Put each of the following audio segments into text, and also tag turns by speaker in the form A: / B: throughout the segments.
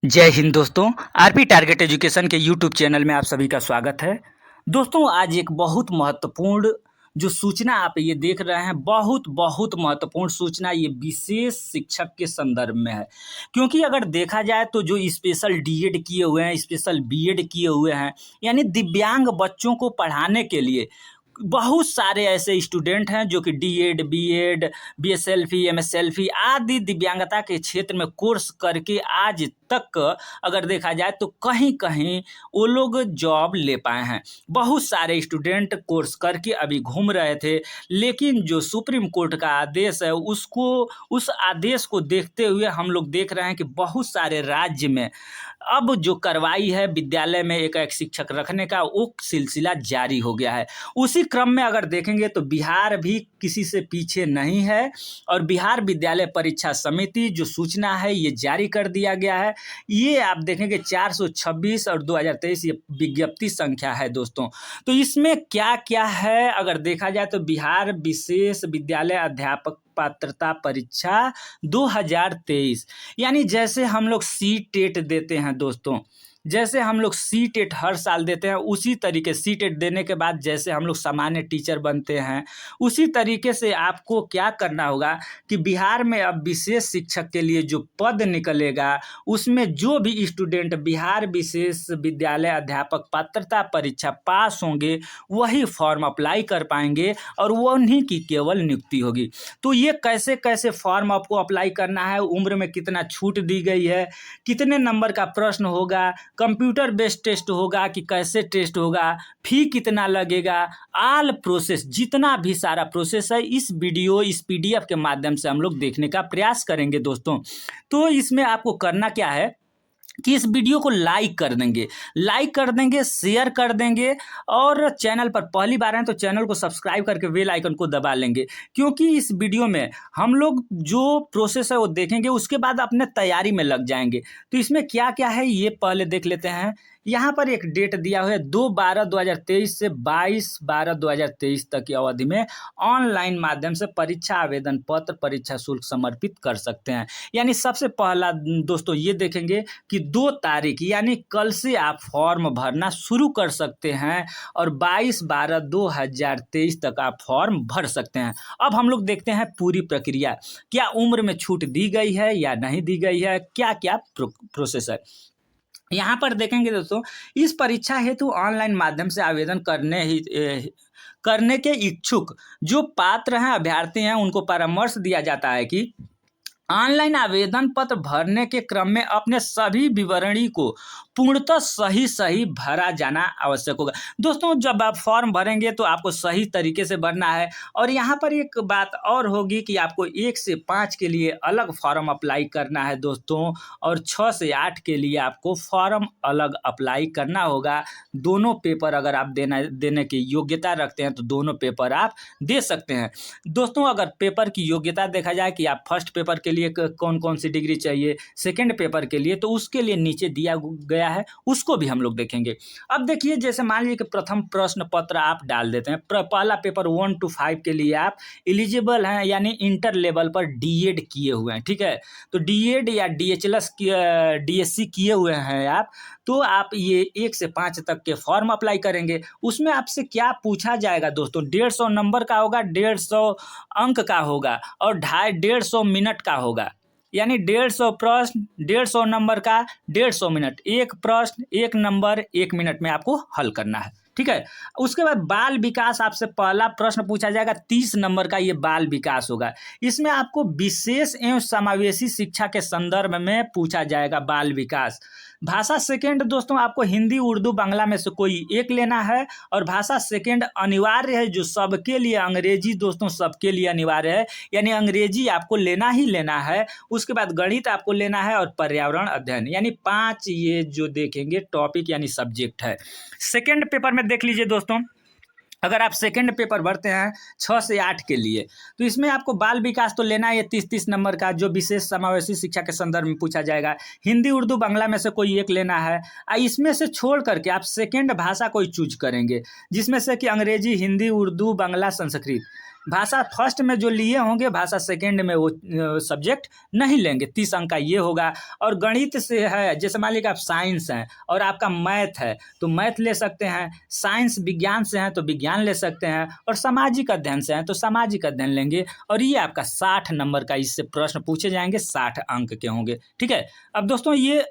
A: जय हिंद दोस्तों। RP target education के यूट्यूब चैनल में आप सभी का स्वागत है। दोस्तों, आज एक बहुत महत्वपूर्ण जो सूचना आप ये देख रहे हैं, बहुत बहुत महत्वपूर्ण सूचना ये विशेष शिक्षक के संदर्भ में है। क्योंकि अगर देखा जाए तो जो स्पेशल डीएड किए हुए हैं, स्पेशल बीएड किए हुए हैं, यानी दिव्यांग बच्चों को पढ़ाने के लिए बहुत सारे ऐसे स्टूडेंट हैं जो कि डीएड, बीएड, बीएसएलपी, एमएसएलपी आदि दिव्यांगता के क्षेत्र में कोर्स करके आज तक अगर देखा जाए तो कहीं कहीं वो लोग जॉब ले पाए हैं। बहुत सारे स्टूडेंट कोर्स करके अभी घूम रहे थे, लेकिन जो सुप्रीम कोर्ट का आदेश है उस आदेश को देखते हुए हम लोग देख रहे हैं कि बहुत सारे राज्य में अब जो कार्रवाई है विद्यालय में एक शिक्षक रखने का, वो सिलसिला जारी हो गया है। उसी क्रम में अगर देखेंगे तो बिहार भी किसी से पीछे नहीं है और बिहार विद्यालय परीक्षा समिति जो सूचना है ये जारी कर दिया गया है। ये आप देखेंगे 426 और 2023 ये विज्ञप्ति संख्या है दोस्तों। तो इसमें क्या क्या है अगर देखा जाए तो बिहार विशेष विद्यालय अध्यापक पात्रता परीक्षा 2023, यानी जैसे हम लोग सी टेट देते हैं दोस्तों, जैसे हम लोग सी टेट हर साल देते हैं, उसी तरीके सी टेट देने के बाद जैसे हम लोग सामान्य टीचर बनते हैं, उसी तरीके से आपको क्या करना होगा कि बिहार में अब विशेष शिक्षक के लिए जो पद निकलेगा उसमें जो भी स्टूडेंट बिहार विशेष विद्यालय अध्यापक पात्रता परीक्षा पास होंगे वही फॉर्म अप्लाई कर पाएंगे और वो उन्हीं की केवल नियुक्ति होगी। तो ये कैसे कैसे फॉर्म आपको अप्लाई करना है, उम्र में कितना छूट दी गई है, कितने नंबर का प्रश्न होगा, कंप्यूटर बेस्ड टेस्ट होगा कि कैसे टेस्ट होगा, फी कितना लगेगा, ऑल प्रोसेस जितना भी सारा प्रोसेस है इस पीडीएफ के माध्यम से हम लोग देखने का प्रयास करेंगे दोस्तों। तो इसमें आपको करना क्या है कि इस वीडियो को लाइक कर देंगे, शेयर कर देंगे और चैनल पर पहली बार हैं तो चैनल को सब्सक्राइब करके बेल आइकन को दबा लेंगे। क्योंकि इस वीडियो में हम लोग जो प्रोसेस है वो देखेंगे, उसके बाद अपने तैयारी में लग जाएंगे। तो इसमें क्या क्या है ये पहले देख लेते हैं। यहाँ पर एक डेट दिया हुआ है 2/12/2023 से 22/12/2023 तक की अवधि में ऑनलाइन माध्यम से परीक्षा आवेदन पत्र परीक्षा शुल्क समर्पित कर सकते हैं। यानी सबसे पहला दोस्तों ये देखेंगे कि 2 तारीख यानी कल से आप फॉर्म भरना शुरू कर सकते हैं और 22/12/2023 तक आप फॉर्म भर सकते हैं। अब हम लोग देखते हैं पूरी प्रक्रिया, क्या उम्र में छूट दी गई है या नहीं दी गई है, क्या क्या प्रोसेस है। यहाँ पर देखेंगे दोस्तों, इस परीक्षा हेतु ऑनलाइन माध्यम से आवेदन करने के इच्छुक जो पात्र हैं अभ्यर्थी हैं उनको परामर्श दिया जाता है कि ऑनलाइन आवेदन पत्र भरने के क्रम में अपने सभी विवरणी को पूर्णतः सही भरा जाना आवश्यक होगा। दोस्तों, जब आप फॉर्म भरेंगे तो आपको सही तरीके से भरना है। और यहाँ पर एक बात और होगी कि आपको 1 से 5 के लिए अलग फॉर्म अप्लाई करना है दोस्तों, और 6 से 8 के लिए आपको फॉर्म अलग अप्लाई करना होगा। दोनों पेपर अगर आप देने की योग्यता रखते हैं तो दोनों पेपर आप दे सकते हैं दोस्तों। अगर पेपर की योग्यता देखा जाए कि आप फर्स्ट पेपर के लिए कौन कौन सी डिग्री चाहिए, सेकंड पेपर के लिए तो उसके लिए नीचे दिया गया है, उसको भी हम लोग देखेंगे। अब देखिए, जैसे मान लीजिए कि प्रथम प्रश्न पत्र आप डाल देते हैं, पहला पेपर 1 to 5 के लिए आप एलिजिबल हैं, यानी इंटर लेवल पर डीएड किए हुए हैं, ठीक है। तो डीएड या डीएचएलएस डीएससी किए हुए हैं आप, तो आप ये 1 से 5 तक के फॉर्म अप्लाई करेंगे। उसमें आपसे क्या पूछा जाएगा दोस्तों, 150 नंबर का होगा, 150 अंक का होगा और 150 मिनट का होगा। यानी 150 प्रश्न, 150 नंबर का, 150 मिनट, एक प्रश्न, एक नंबर, 1 मिनट में आपको हल करना है, ठीक है। उसके बाद बाल विकास, आपसे पहला प्रश्न पूछा जाएगा, 30 नंबर का ये बाल विकास होगा। इसमें आपको विशेष एवं समावेशी शिक्षा के संदर्भ में पूछा जाएगा बाल विकास। भाषा सेकंड दोस्तों, आपको हिंदी, उर्दू, बांग्ला में से कोई एक लेना है और भाषा सेकंड अनिवार्य है जो सबके लिए, अंग्रेजी दोस्तों सबके लिए अनिवार्य है, यानी अंग्रेजी आपको लेना ही लेना है। उसके बाद गणित आपको लेना है और पर्यावरण अध्ययन, यानी 5 ये जो देखेंगे टॉपिक यानी सब्जेक्ट है। सेकंड पेपर में देख लीजिए दोस्तों, अगर आप सेकंड पेपर भरते हैं 6 से 8 के लिए, तो इसमें आपको बाल विकास तो लेना है 30-30 नंबर का, जो विशेष समावेशी शिक्षा के संदर्भ में पूछा जाएगा। हिंदी, उर्दू, बांग्ला में से कोई एक लेना है। इसमें से छोड़ करके आप सेकंड भाषा कोई चूज करेंगे, जिसमें से कि अंग्रेजी, हिंदी, उर्दू, बांग्ला, संस्कृत। भाषा फर्स्ट में जो लिए होंगे, भाषा सेकंड में वो सब्जेक्ट नहीं लेंगे। 30 अंक का ये होगा। और गणित से है, जैसे मान लीजिए आप साइंस हैं और आपका मैथ है तो मैथ ले सकते हैं, साइंस विज्ञान से हैं तो विज्ञान ले सकते हैं, और सामाजिक अध्ययन से हैं तो सामाजिक अध्ययन लेंगे। और ये आपका 60 नंबर का इससे प्रश्न पूछे जाएंगे, 60 अंक के होंगे। ठीक है, अब दोस्तों ये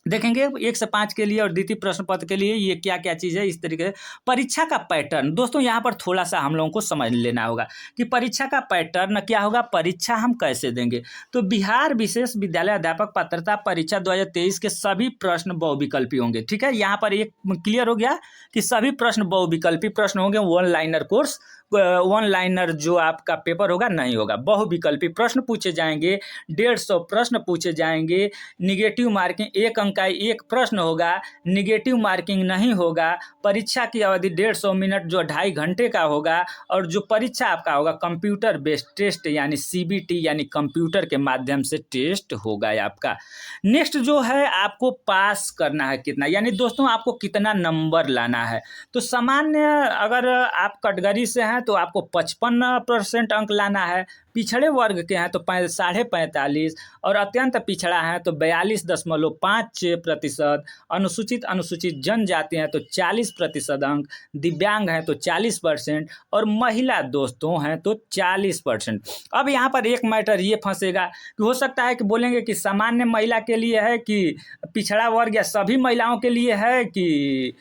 A: देखेंगे 1 से 5 के लिए और द्वितीय प्रश्न पत्र के लिए ये क्या क्या चीज़ है। इस तरीके से परीक्षा का पैटर्न दोस्तों यहाँ पर थोड़ा सा हम लोगों को समझ लेना होगा कि परीक्षा का पैटर्न क्या होगा, परीक्षा हम कैसे देंगे। तो बिहार विशेष विद्यालय अध्यापक पात्रता परीक्षा 2023 के सभी प्रश्न बहुविकल्पी होंगे। ठीक है, यहाँ पर एक क्लियर हो गया कि सभी प्रश्न बहुविकल्पी प्रश्न होंगे। One liner course, one liner जो आपका पेपर होगा नहीं होगा, बहुविकल्पी प्रश्न पूछे जाएंगे। 150 प्रश्न पूछे जाएंगे। निगेटिव मार्किंग 1 अंक का एक प्रश्न होगा, निगेटिव मार्किंग नहीं होगा। परीक्षा की अवधि 150 मिनट जो 2.5 घंटे का होगा। और जो परीक्षा आपका होगा कंप्यूटर बेस्ड टेस्ट यानी CBT यानी कंप्यूटर के माध्यम से टेस्ट होगा आपका। नेक्स्ट जो है आपको पास करना है कितना, यानी दोस्तों आपको कितना नंबर लाना है। तो सामान्य अगर आप कैटेगरी से हैं तो आपको 55% अंक लाना है। पिछड़े वर्ग के हैं तो 45.5, और अत्यंत पिछड़ा है तो 42.5%। अनुसूचित जनजाति हैं तो 40% अंक। दिव्यांग हैं तो 40%, और महिला दोस्तों हैं तो 40%। अब यहाँ पर एक मैटर ये फंसेगा कि हो सकता है कि बोलेंगे कि सामान्य महिला के लिए है कि पिछड़ा वर्ग या सभी महिलाओं के लिए है कि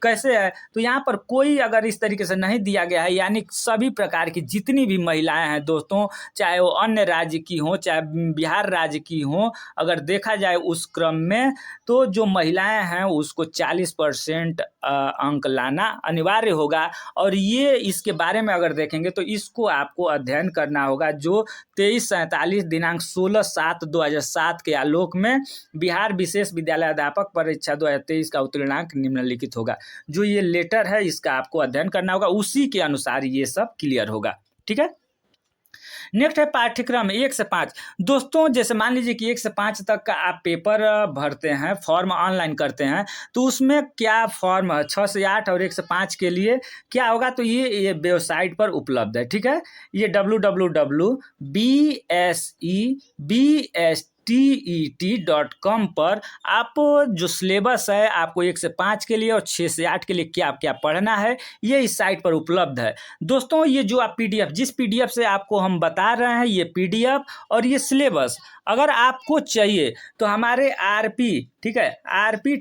A: कैसे है। तो यहाँ पर कोई अगर इस तरीके से नहीं दिया गया है, यानी सभी प्रकार की जितनी भी महिलाएं हैं दोस्तों, चाहे वो अन्य राज्य की हों चाहे बिहार राज्य की हों, अगर देखा जाए उस क्रम में तो जो महिलाएं हैं उसको 40% अंक लाना अनिवार्य होगा। और ये इसके बारे में अगर देखेंगे तो इसको आपको अध्ययन करना होगा, जो 2347 दिनांक 16/7/2007 के आलोक में बिहार विशेष विद्यालय अध्यापक परीक्षा 2023 का उत्तीर्णांक निम्नलिखित होगा। जो ये लेटर है इसका आपको अध्ययन करना होगा, उसी के अनुसार ये सब क्लियर होगा। ठीक है, नेक्स्ट है पाठ्यक्रम 1 से 5। दोस्तों जैसे मान लीजिए कि 1 से 5 तक का आप पेपर भरते हैं, फॉर्म ऑनलाइन करते हैं, तो उसमें क्या फॉर्म है 6 से 8 और 1 से 5 के लिए क्या होगा, तो ये वेबसाइट पर उपलब्ध है। ठीक है, ये www.bsebst.com पर आप जो सिलेबस है आपको 1 से 5 के लिए और 6 से 8 के लिए क्या क्या पढ़ना है ये इस साइट पर उपलब्ध है। दोस्तों ये जो आप PDF, जिस PDF से आपको हम बता रहे हैं, ये PDF और ये सिलेबस अगर आपको चाहिए तो हमारे RP, ठीक है, RP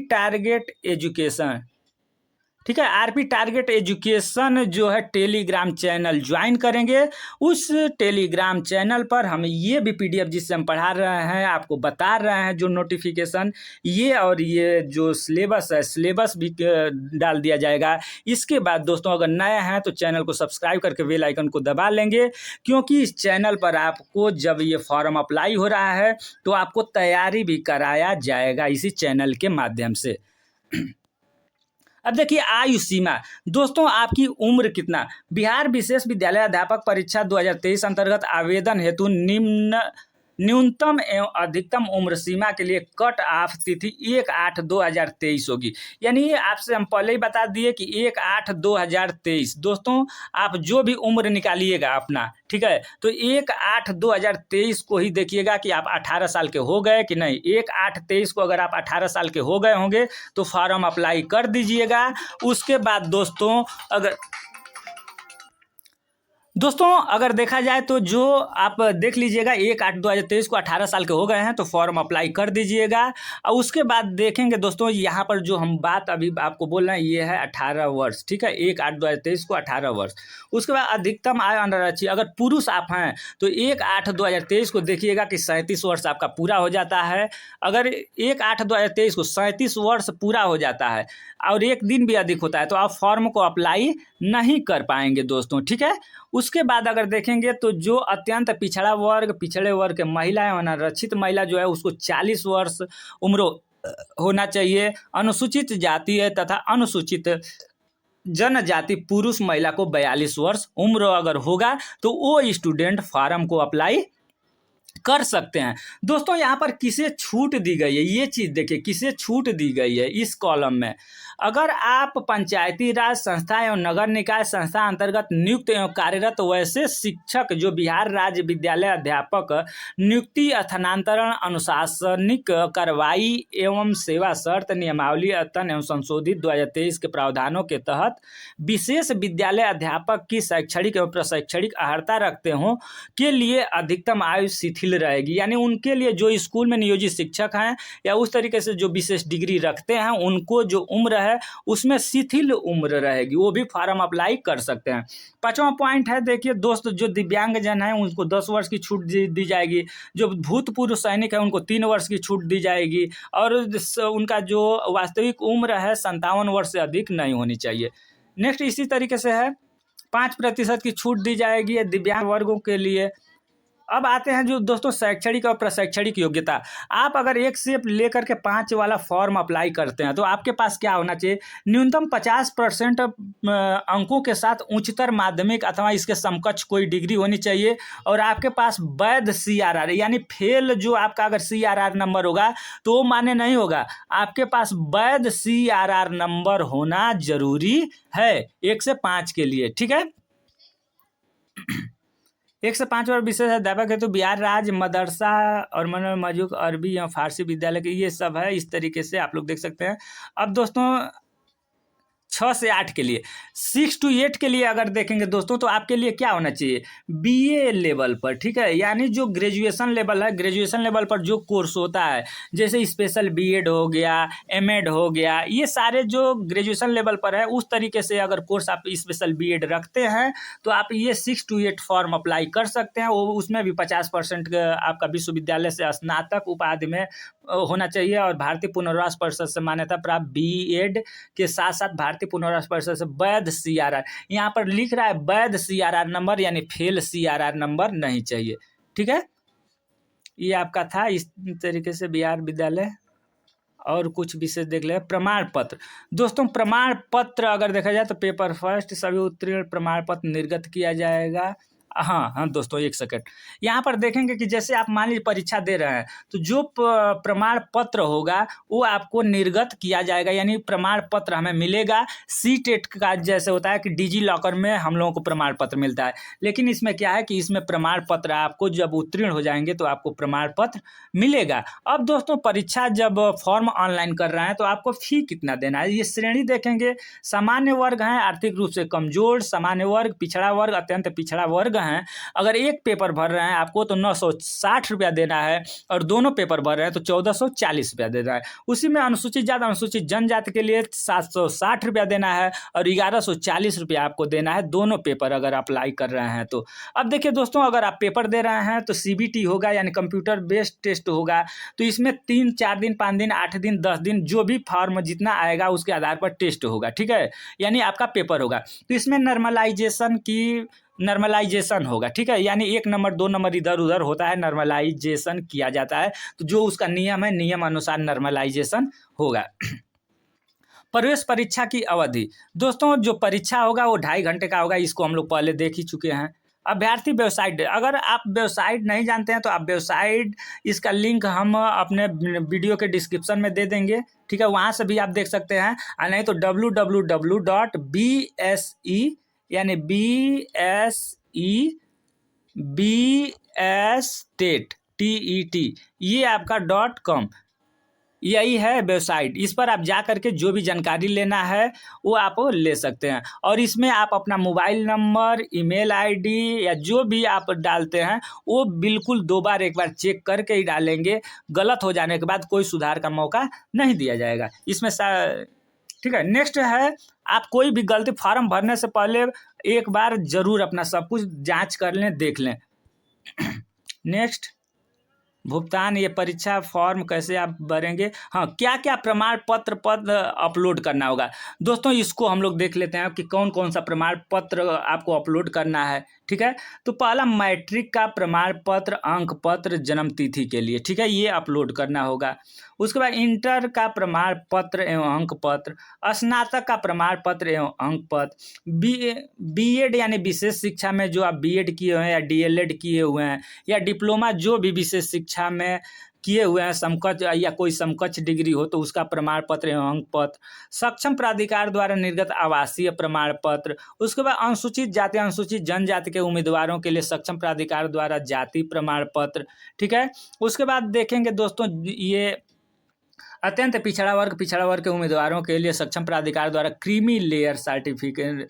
A: टारगेट एजुकेशन, ठीक है, RP टारगेट एजुकेशन जो है टेलीग्राम चैनल ज्वाइन करेंगे। उस टेलीग्राम चैनल पर हम ये भी PDF जिससे हम पढ़ा रहे हैं आपको बता रहे हैं, जो नोटिफिकेशन ये और ये जो सिलेबस है, सिलेबस भी डाल दिया जाएगा। इसके बाद दोस्तों अगर नए हैं तो चैनल को सब्सक्राइब करके बेल आइकन को दबा लेंगे, क्योंकि इस चैनल पर आपको जब ये फॉर्म अप्लाई हो रहा है तो आपको तैयारी भी कराया जाएगा इसी चैनल के माध्यम से। अब देखिए आयु सीमा, दोस्तों आपकी उम्र कितना। बिहार विशेष विद्यालय अध्यापक परीक्षा 2023 अंतर्गत आवेदन हेतु न्यूनतम एवं अधिकतम उम्र सीमा के लिए कट ऑफ तिथि 1/8/2023 होगी। यानी ये आपसे हम पहले ही बता दिए कि 1/8/2023 दोस्तों आप जो भी उम्र निकालिएगा अपना, ठीक है, तो 1/8/2023 को ही देखिएगा कि आप 18 साल के हो गए कि नहीं। 1/8/23 को अगर आप 18 साल के हो गए होंगे तो फॉर्म अप्लाई कर दीजिएगा। उसके बाद दोस्तों अगर देखा जाए तो जो आप देख लीजिएगा 1/8/2023 को 18 साल के हो गए हैं तो फॉर्म अप्लाई कर दीजिएगा। और उसके बाद देखेंगे दोस्तों यहाँ पर जो हम बात अभी आपको बोल रहे हैं ये है 18 वर्ष, ठीक है, 1/8/2023 को 18 वर्ष। उसके बाद अधिकतम आयु अंडर अगर पुरुष आप हैं तो 1/8/2023 को देखिएगा कि 37 वर्ष आपका पूरा हो जाता है। अगर 1/8/2023 को 37 वर्ष पूरा हो जाता है और एक दिन भी अधिक होता है तो आप फॉर्म को अप्लाई नहीं कर पाएंगे दोस्तों, ठीक है। उसके बाद अगर देखेंगे तो जो अत्यंत पिछड़ा वर्ग, पिछड़े वर्ग के महिलाएं, अनारक्षित महिला जो है उसको 40 वर्ष उम्र होना चाहिए। अनुसूचित जाति है तथा अनुसूचित जनजाति पुरुष महिला को 42 वर्ष उम्र अगर होगा तो वो स्टूडेंट फॉर्म को अप्लाई कर सकते हैं। दोस्तों यहाँ पर किसे छूट दी गई है, ये चीज़ देखिए, किसे छूट दी गई है इस कॉलम में। अगर आप पंचायती राज संस्था एवं नगर निकाय संस्था अंतर्गत नियुक्त एवं कार्यरत वैसे शिक्षक जो बिहार राज्य विद्यालय अध्यापक नियुक्ति स्थानांतरण अनुशासनिक कार्रवाई एवं सेवा शर्त नियमावली अद्यतन एवं संशोधित 2023 के प्रावधानों के तहत विशेष विद्यालय अध्यापक की शैक्षणिक एवं प्रशैक्षणिक अर्हता रखते हों के लिए अधिकतम आयु शिथिल रहेगी। यानी उनके लिए जो स्कूल में नियोजित शिक्षक हैं या उस तरीके से जो विशेष डिग्री रखते हैं उनको जो उम्र है उसमें शिथिल उम्र रहेगी, वो भी फॉर्म अप्लाई कर सकते हैं। 5वां पॉइंट है, देखिए दोस्त, जो दिव्यांगजन है उनको 10 वर्ष की छूट दी जाएगी। जो भूतपूर्व सैनिक है उनको 3 वर्ष की छूट दी जाएगी और उनका जो वास्तविक उम्र है 57 वर्ष से अधिक नहीं होनी चाहिए। नेक्स्ट इसी तरीके से है, 5% की छूट दी जाएगी दिव्यांग वर्गों के लिए। अब आते हैं जो दोस्तों शैक्षणिक और प्रशैक्षणिक योग्यता। आप अगर 1 से लेकर के 5 वाला फॉर्म अप्लाई करते हैं तो आपके पास क्या होना चाहिए, न्यूनतम 50% अंकों के साथ उच्चतर माध्यमिक अथवा इसके समकक्ष कोई डिग्री होनी चाहिए और आपके पास वैध CRR यानी फेल जो आपका अगर CRR नंबर होगा तो वो मान्य नहीं होगा, आपके पास वैध CRR नंबर होना जरूरी है 1 से 5 के लिए। ठीक है, 1 से 5 और विशेष अध्यापक है तो बिहार राज्य मदरसा और मजूक अरबी या फारसी विद्यालय के ये सब है। इस तरीके से आप लोग देख सकते हैं। अब दोस्तों 6 से 8 के लिए, 6 to 8 के लिए अगर देखेंगे दोस्तों तो आपके लिए क्या होना चाहिए, BA लेवल पर। ठीक है, यानी जो ग्रेजुएशन लेवल है, ग्रेजुएशन लेवल पर जो कोर्स होता है जैसे स्पेशल BEd हो गया, MEd हो गया, ये सारे जो ग्रेजुएशन लेवल पर है उस तरीके से अगर कोर्स आप स्पेशल BEd रखते हैं तो आप ये 6 to 8 फॉर्म अप्लाई कर सकते हैं। वो उसमें भी 50% आपका विश्वविद्यालय से स्नातक उपाधि में होना चाहिए और भारतीय पुनर्वास परिषद से मान्यता प्राप्त BEd के साथ साथ भारतीय पुनर्वास परिषद से वैध CRR, यहाँ पर लिख रहा है वैध CRR नंबर यानी फेल CRR नंबर नहीं चाहिए। ठीक है, ये आपका था इस तरीके से बिहार विद्यालय। और कुछ विशेष देख ले, प्रमाण पत्र। दोस्तों प्रमाण पत्र अगर देखा जाए तो पेपर फर्स्ट सभी उत्तीर्ण प्रमाण पत्र निर्गत किया जाएगा। हाँ दोस्तों, 1 सेकंड, यहाँ पर देखेंगे कि जैसे आप मान लीजिए परीक्षा दे रहे हैं तो जो प्रमाण पत्र होगा वो आपको निर्गत किया जाएगा, यानी प्रमाण पत्र हमें मिलेगा। CTET का जैसे होता है कि डिजी लॉकर में हम लोगों को प्रमाण पत्र मिलता है, लेकिन इसमें क्या है कि इसमें प्रमाण पत्र आपको जब उत्तीर्ण हो जाएंगे तो आपको प्रमाण पत्र मिलेगा। अब दोस्तों परीक्षा जब फॉर्म ऑनलाइन कर रहे हैं तो आपको फी कितना देना है, ये श्रेणी देखेंगे। सामान्य वर्ग हैं, आर्थिक रूप से कमजोर, सामान्य वर्ग, पिछड़ा वर्ग, अत्यंत पिछड़ा वर्ग हैं। अगर एक पेपर भर रहे हैं आपको तो 960 रुपया देना है और दोनों पेपर भर रहे हैं तो 1440 रुपया देना है। उसी में अनुसूचित जाति अनुसूचित जनजाति के लिए 760 रुपया देना है और 1140 रुपया आपको देना है दोनों पेपर अगर अप्लाई कर रहे हैं तो। अब देखिए दोस्तों, अगर आप पेपर दे रहे हैं तो CBT होगा यानी कंप्यूटर बेस्ड टेस्ट होगा, तो इसमें 3, 4 दिन, 5 दिन, 8 दिन, 10 दिन जो भी फॉर्म जितना आएगा उसके आधार पर टेस्ट होगा। ठीक है, यानी आपका पेपर होगा। तो इसमें नॉर्मलाइजेशन होगा। ठीक है, यानी 1 नंबर 2 नंबर इधर उधर होता है, नॉर्मलाइजेशन किया जाता है। तो जो उसका नियम है, नियम अनुसार नॉर्मलाइजेशन होगा। प्रवेश परीक्षा की अवधि, दोस्तों जो परीक्षा होगा वो 2.5 घंटे का होगा, इसको हम लोग पहले देख ही चुके हैं। अभ्यर्थी वेबसाइट, अगर आप वेबसाइट नहीं जानते हैं तो आप वेबसाइट, इसका लिंक हम अपने वीडियो के डिस्क्रिप्शन में दे देंगे। ठीक है, वहाँ से भी आप देख सकते हैं, और नहीं तो www.bse यानी BSETET ये आपका .com यही है वेबसाइट। इस पर आप जा करके जो भी जानकारी लेना है वो आप ले सकते हैं और इसमें आप अपना मोबाइल नंबर, ईमेल ID या जो भी आप डालते हैं वो बिल्कुल 2 बार 1 बार चेक करके ही डालेंगे। गलत हो जाने के बाद कोई सुधार का मौका नहीं दिया जाएगा इसमें। ठीक है, नेक्स्ट है, आप कोई भी गलती फॉर्म भरने से पहले एक बार जरूर अपना सब कुछ जांच कर लें, देख लें। नेक्स्ट, भुगतान, ये परीक्षा फॉर्म कैसे आप भरेंगे, हाँ क्या क्या प्रमाण पत्र पद अपलोड करना होगा। दोस्तों इसको हम लोग देख लेते हैं कि कौन कौन सा प्रमाण पत्र आपको अपलोड करना है। ठीक है, तो पहला मैट्रिक का प्रमाण पत्र, अंक पत्र जन्म तिथि के लिए, ठीक है, ये अपलोड करना होगा। उसके बाद इंटर का प्रमाण पत्र एवं अंक पत्र, स्नातक का प्रमाण पत्र एवं अंक पत्र, बीएड यानी विशेष शिक्षा में जो आप बीएड किए हुए हैं या डीएलएड किए हुए हैं या डिप्लोमा जो भी विशेष शिक्षा में किए हुए हैं, समकक्ष या कोई समकक्ष डिग्री हो तो उसका प्रमाण पत्र एवं अंक पत्र, सक्षम प्राधिकार द्वारा निर्गत आवासीय प्रमाण पत्र। उसके बाद अनुसूचित जाति अनुसूचित जनजाति के उम्मीदवारों के लिए सक्षम प्राधिकार द्वारा जाति प्रमाण पत्र। ठीक है, उसके बाद देखेंगे दोस्तों ये अत्यंत पिछड़ा वर्ग के उम्मीदवारों के लिए सक्षम प्राधिकार द्वारा क्रीमी लेयर सर्टिफिकेट।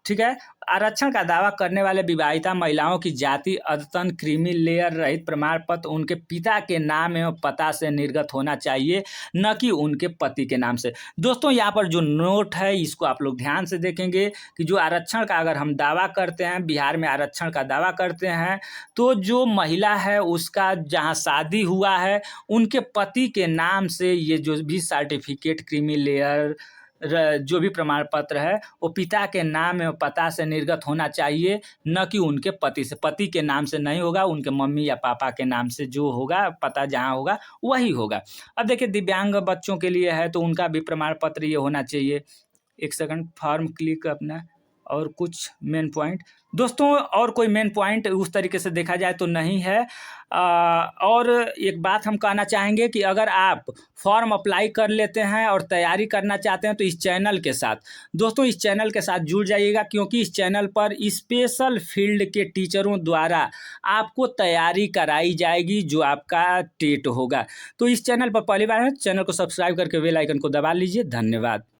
A: ठीक है, आरक्षण का दावा करने वाले विवाहिता महिलाओं की जाति अद्यतन क्रीमी लेयर रहित प्रमाण पत्र उनके पिता के नाम एवं पता से निर्गत होना चाहिए, न कि उनके पति के नाम से। दोस्तों यहाँ पर जो नोट है इसको आप लोग ध्यान से देखेंगे कि जो आरक्षण का अगर हम दावा करते हैं, बिहार में आरक्षण का दावा करते हैं, तो जो महिला है उसका जहाँ शादी हुआ है उनके पति के नाम से ये जो भी सर्टिफिकेट क्रीमी लेयर जो भी प्रमाण पत्र है वो पिता के नाम एवं पता से निर्गत होना चाहिए, न कि उनके पति से। पति के नाम से नहीं होगा, उनके मम्मी या पापा के नाम से जो होगा, पता जहाँ होगा वही होगा। अब देखिए दिव्यांग बच्चों के लिए है तो उनका भी प्रमाण पत्र ये होना चाहिए। एक सेकंड, फॉर्म क्लिक अपना, और कुछ मेन पॉइंट दोस्तों, और कोई मेन पॉइंट उस तरीके से देखा जाए तो नहीं है। और एक बात हम कहना चाहेंगे कि अगर आप फॉर्म अप्लाई कर लेते हैं और तैयारी करना चाहते हैं तो इस चैनल के साथ दोस्तों, इस चैनल के साथ जुड़ जाइएगा, क्योंकि इस चैनल पर स्पेशल फील्ड के टीचरों द्वारा आपको तैयारी कराई जाएगी जो आपका टेट होगा। तो इस चैनल पर पहली बार है, चैनल को सब्सक्राइब करके बेल आइकन को दबा लीजिए। धन्यवाद।